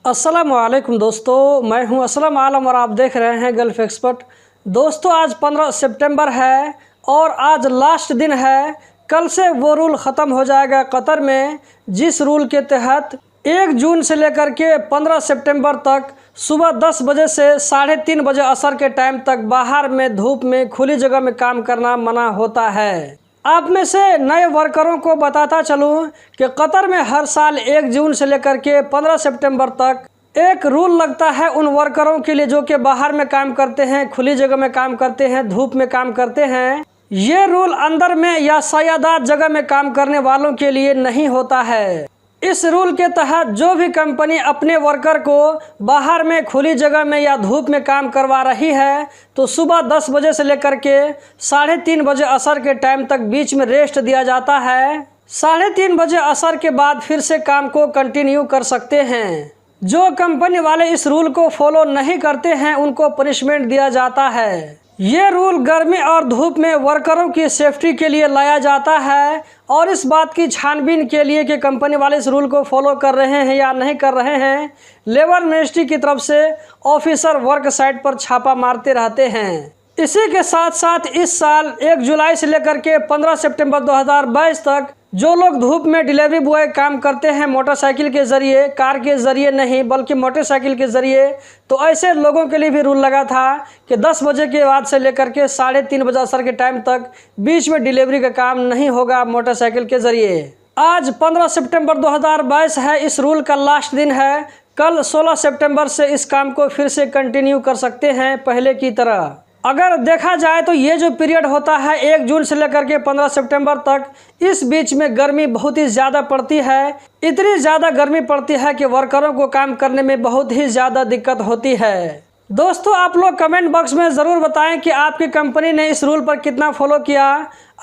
अस्सलामुअलैकुम दोस्तों, मैं हूं असलम आलम और आप देख रहे हैं गल्फ़ एक्सपर्ट। दोस्तों, आज 15 सितंबर है और आज लास्ट दिन है। कल से वो रूल ख़त्म हो जाएगा कतर में, जिस रूल के तहत 1 जून से लेकर के 15 सितंबर तक सुबह 10 बजे से 3:30 बजे असर के टाइम तक बाहर में धूप में खुली जगह में काम करना मना होता है। आप में से नए वर्करों को बताता चलूं कि कतर में हर साल 1 जून से लेकर के 15 सितंबर तक एक रूल लगता है उन वर्करों के लिए जो कि बाहर में काम करते हैं, खुली जगह में काम करते हैं, धूप में काम करते हैं। ये रूल अंदर में या सयादात जगह में काम करने वालों के लिए नहीं होता है। इस रूल के तहत जो भी कंपनी अपने वर्कर को बाहर में खुली जगह में या धूप में काम करवा रही है तो सुबह 10 बजे से लेकर के 3:30 बजे असर के टाइम तक बीच में रेस्ट दिया जाता है। 3:30 बजे असर के बाद फिर से काम को कंटिन्यू कर सकते हैं। जो कंपनी वाले इस रूल को फॉलो नहीं करते हैं उनको पनिशमेंट दिया जाता है। ये रूल गर्मी और धूप में वर्करों की सेफ्टी के लिए लाया जाता है और इस बात की छानबीन के लिए कि कंपनी वाले इस रूल को फॉलो कर रहे हैं या नहीं कर रहे हैं, लेबर मिनिस्ट्री की तरफ से ऑफिसर वर्क साइट पर छापा मारते रहते हैं। इसी के साथ साथ इस साल 1 जुलाई से लेकर के 15 सितंबर 2022 तक जो लोग धूप में डिलीवरी बॉय काम करते हैं मोटरसाइकिल के ज़रिए, कार के ज़रिए नहीं बल्कि मोटरसाइकिल के ज़रिए, तो ऐसे लोगों के लिए भी रूल लगा था कि 10 बजे के बाद से लेकर के 3:30 बजे असर के टाइम तक बीच में डिलीवरी का काम नहीं होगा मोटरसाइकिल के ज़रिए। आज 15 सितंबर 2022 है, इस रूल का लास्ट दिन है। कल 16 सितंबर से इस काम को फिर से कंटिन्यू कर सकते हैं पहले की तरह। अगर देखा जाए तो ये जो पीरियड होता है 1 जून से लेकर के 15 सितंबर तक, इस बीच में गर्मी बहुत ही ज़्यादा पड़ती है। इतनी ज़्यादा गर्मी पड़ती है कि वर्करों को काम करने में बहुत ही ज़्यादा दिक्कत होती है। दोस्तों, आप लोग कमेंट बॉक्स में ज़रूर बताएं कि आपकी कंपनी ने इस रूल पर कितना फॉलो किया।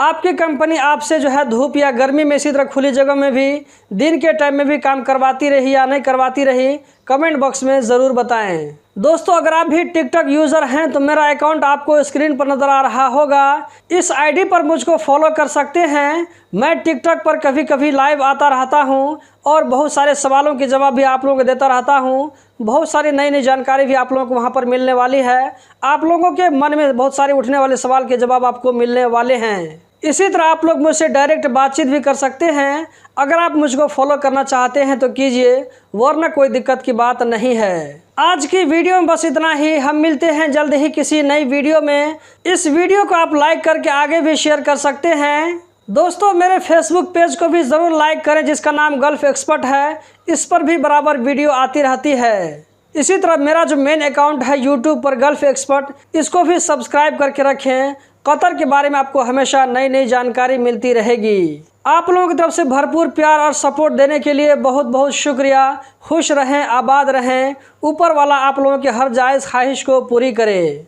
आपकी कंपनी आपसे जो है धूप या गर्मी में इसी तरह खुली जगह में भी दिन के टाइम में भी काम करवाती रही या नहीं करवाती रही, कमेंट बॉक्स में ज़रूर बताएं। दोस्तों, अगर आप भी टिकटॉक यूज़र हैं तो मेरा अकाउंट आपको स्क्रीन पर नज़र आ रहा होगा। इस आईडी पर मुझको फॉलो कर सकते हैं। मैं टिकटॉक पर कभी कभी लाइव आता रहता हूं और बहुत सारे सवालों के जवाब भी आप लोगों को देता रहता हूं। बहुत सारी नई नई जानकारी भी आप लोगों को वहां पर मिलने वाली है। आप लोगों के मन में बहुत सारे उठने वाले सवाल के जवाब आपको मिलने वाले हैं। इसी तरह आप लोग मुझसे डायरेक्ट बातचीत भी कर सकते हैं। अगर आप मुझको फॉलो करना चाहते हैं तो कीजिए, वरना कोई दिक्कत की बात नहीं है। आज की वीडियो में बस इतना ही। हम मिलते हैं जल्द ही किसी नई वीडियो में। इस वीडियो को आप लाइक करके आगे भी शेयर कर सकते हैं। दोस्तों, मेरे फेसबुक पेज को भी ज़रूर लाइक करें जिसका नाम गल्फ़ एक्सपर्ट है। इस पर भी बराबर वीडियो आती रहती है। इसी तरह मेरा जो मेन अकाउंट है यूट्यूब पर गल्फ़ एक्सपर्ट, इसको भी सब्सक्राइब करके रखें। कतर के बारे में आपको हमेशा नई नई जानकारी मिलती रहेगी। आप लोगों की तरफ से भरपूर प्यार और सपोर्ट देने के लिए बहुत बहुत शुक्रिया। खुश रहें, आबाद रहें। ऊपर वाला आप लोगों के हर जायज़ ख्वाहिश को पूरी करे।